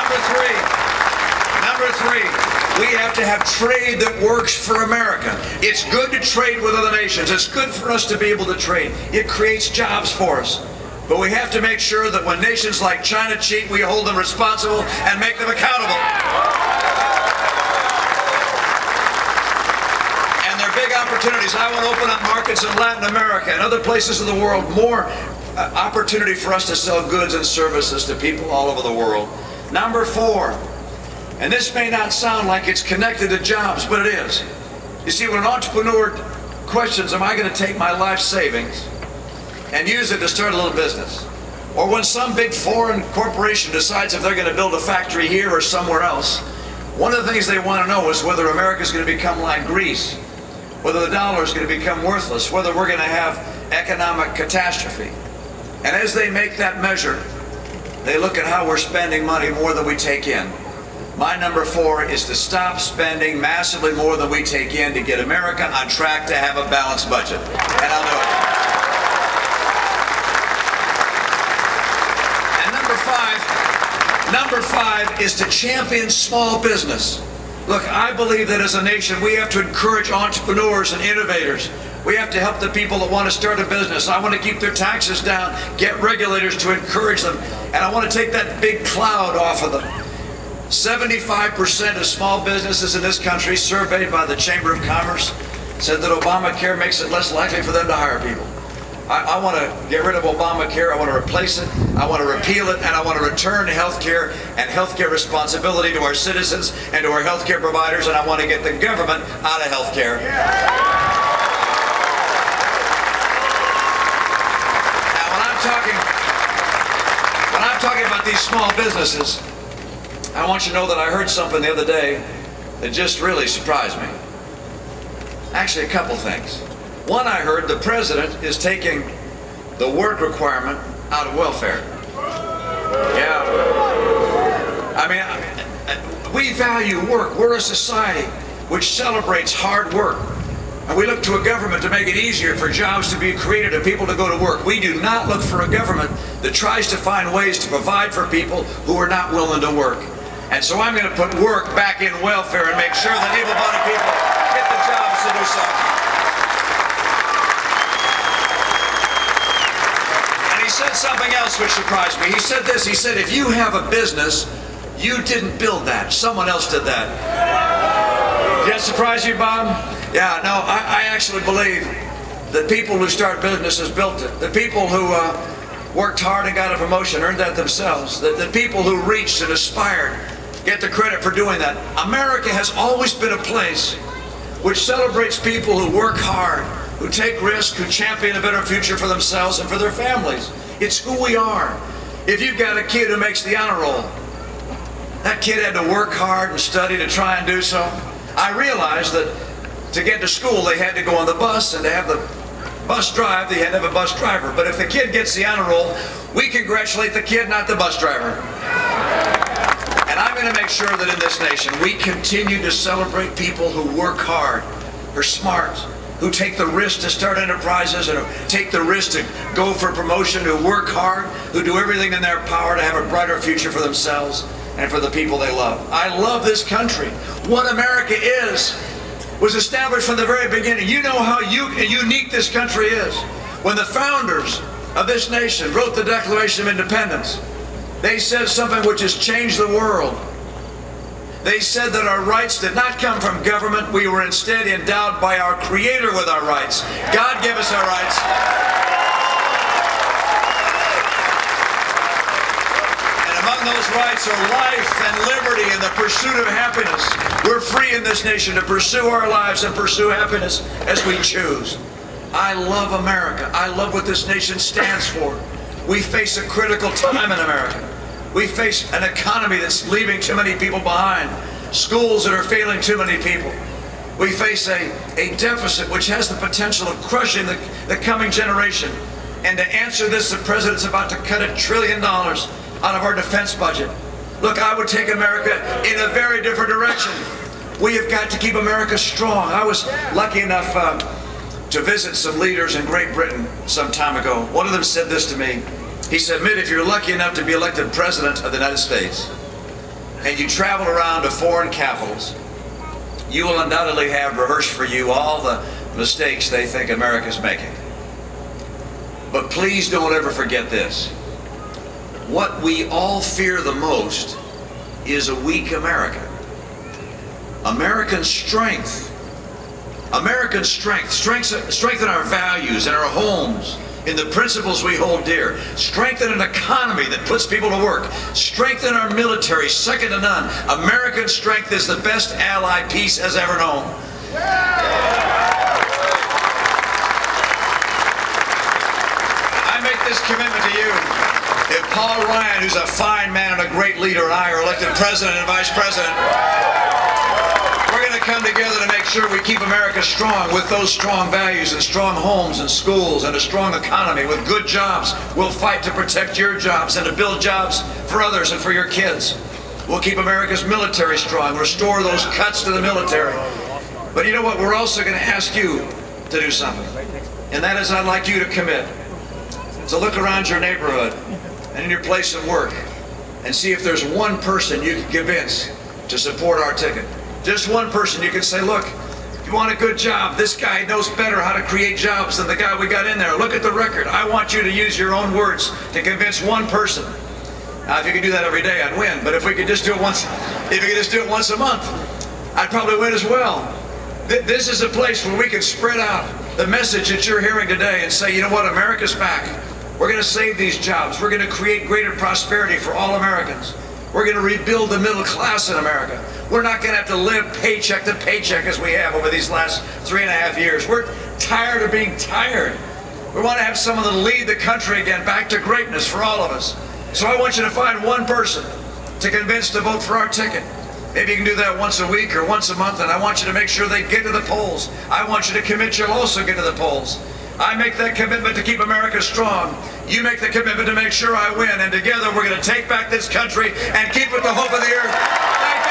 Number three, we have to have trade that works for America. It's good to trade with other nations. It's good for us to be able to trade. It creates jobs for us. But we have to make sure that when nations like China cheat, we hold them responsible and make them accountable. And there are big opportunities. I want to open up markets in Latin America and other places of the world. More opportunity for us to sell goods and services to people all over the world. Number four, and this may not sound like it's connected to jobs, but it is. You see, when an entrepreneur questions, am I going to take my life savings and use it to start a little business? Or when some big foreign corporation decides if they're going to build a factory here or somewhere else, one of the things they want to know is whether America is going to become like Greece, whether the dollar is going to become worthless, whether we're going to have economic catastrophe. And as they make that measure, they look at how we're spending money more than we take in. My number four is to stop spending massively more than we take in to get America on track to have a balanced budget. And I'll do it. And number five is to champion small business. Look, I believe that as a nation, we have to encourage entrepreneurs and innovators. We have to help the people that want to start a business. I want to keep their taxes down, get regulators to encourage them, and I want to take that big cloud off of them. 75% of small businesses in this country, surveyed by the Chamber of Commerce, said that Obamacare makes it less likely for them to hire people. I want to get rid of Obamacare. I want to replace it. I want to repeal it, and I want to return health care and health care responsibility to our citizens and to our health care providers, and I want to get the government out of health care. Now, when I'm talking about these small businesses, I want you to know that I heard something the other day that just really surprised me. Actually, a couple things. One, I heard the president is taking the work requirement out of welfare. Yeah. I mean, we value work. We're a society which celebrates hard work. And we look to a government to make it easier for jobs to be created and people to go to work. We do not look for a government that tries to find ways to provide for people who are not willing to work. And so I'm going to put work back in welfare and make sure that able-bodied people get the jobs to do something. And he said something else which surprised me. He said this, he said, if you have a business, you didn't build that. Someone else did that. Did that surprise you, Bob? Yeah, no, I actually believe that people who start businesses built it. The people who worked hard and got a promotion earned that themselves. The people who reached and aspired get the credit for doing that. America has always been a place which celebrates people who work hard, who take risks, who champion a better future for themselves and for their families. It's who we are. If you've got a kid who makes the honor roll, that kid had to work hard and study to try and do so. I realized that to get to school, they had to go on the bus, and to have the bus drive, they had to have a bus driver. But if the kid gets the honor roll, we congratulate the kid, not the bus driver. And I'm going to make sure that in this nation, we continue to celebrate people who work hard, who are smart, who take the risk to start enterprises and who take the risk to go for promotion, who work hard, who do everything in their power to have a brighter future for themselves and for the people they love. I love this country. What America is was established from the very beginning. You know how unique this country is. When the founders of this nation wrote the Declaration of Independence, they said something which has changed the world. They said that our rights did not come from government. We were instead endowed by our Creator with our rights. God gave us our rights. Those rights are life and liberty and the pursuit of happiness. We're free in this nation to pursue our lives and pursue happiness as we choose. I love America. I love what this nation stands for. We face a critical time in America. We face an economy that's leaving too many people behind, schools that are failing too many people. We face a deficit which has the potential of crushing the coming generation. And to answer this, the president's about to cut $1 trillion out of our defense budget. Look, I would take America in a very different direction. We have got to keep America strong. I was lucky enough to visit some leaders in Great Britain some time ago. One of them said this to me. He said, Mitt, if you're lucky enough to be elected president of the United States, and you travel around to foreign capitals, you will undoubtedly have rehearsed for you all the mistakes they think America's making. But please don't ever forget this. What we all fear the most is a weak America. American strength, strengthen our values in our homes, in the principles we hold dear. Strengthen an economy that puts people to work. Strengthen our military, second to none. American strength is the best ally peace has ever known. I make this commitment to you. If Paul Ryan, who's a fine man and a great leader, and I are elected president and vice president, we're going to come together to make sure we keep America strong with those strong values and strong homes and schools and a strong economy with good jobs. We'll fight to protect your jobs and to build jobs for others and for your kids. We'll keep America's military strong, restore those cuts to the military. But you know what? We're also going to ask you to do something. And that is, I'd like you to commit to look around your neighborhood and in your place of work and see if there's one person you can convince to support our ticket. Just one person you can say, look, you want a good job, this guy knows better how to create jobs than the guy we got in there. Look at the record. I want you to use your own words to convince one person. Now, if you could do that every day, I'd win. But if we could just do it once, if you could just do it once a month, I'd probably win as well. This is a place where we can spread out the message that you're hearing today and say, you know what, America's back. We're going to save these jobs. We're going to create greater prosperity for all Americans. We're going to rebuild the middle class in America. We're not going to have to live paycheck to paycheck as we have over these last 3.5 years. We're tired of being tired. We want to have someone that'll lead the country again back to greatness for all of us. So I want you to find one person to convince to vote for our ticket. Maybe you can do that once a week or once a month, and I want you to make sure they get to the polls. I want you to commit you'll also get to the polls. I make that commitment to keep America strong. You make the commitment to make sure I win, and together we're going to take back this country and keep it the hope of the earth. Thank you.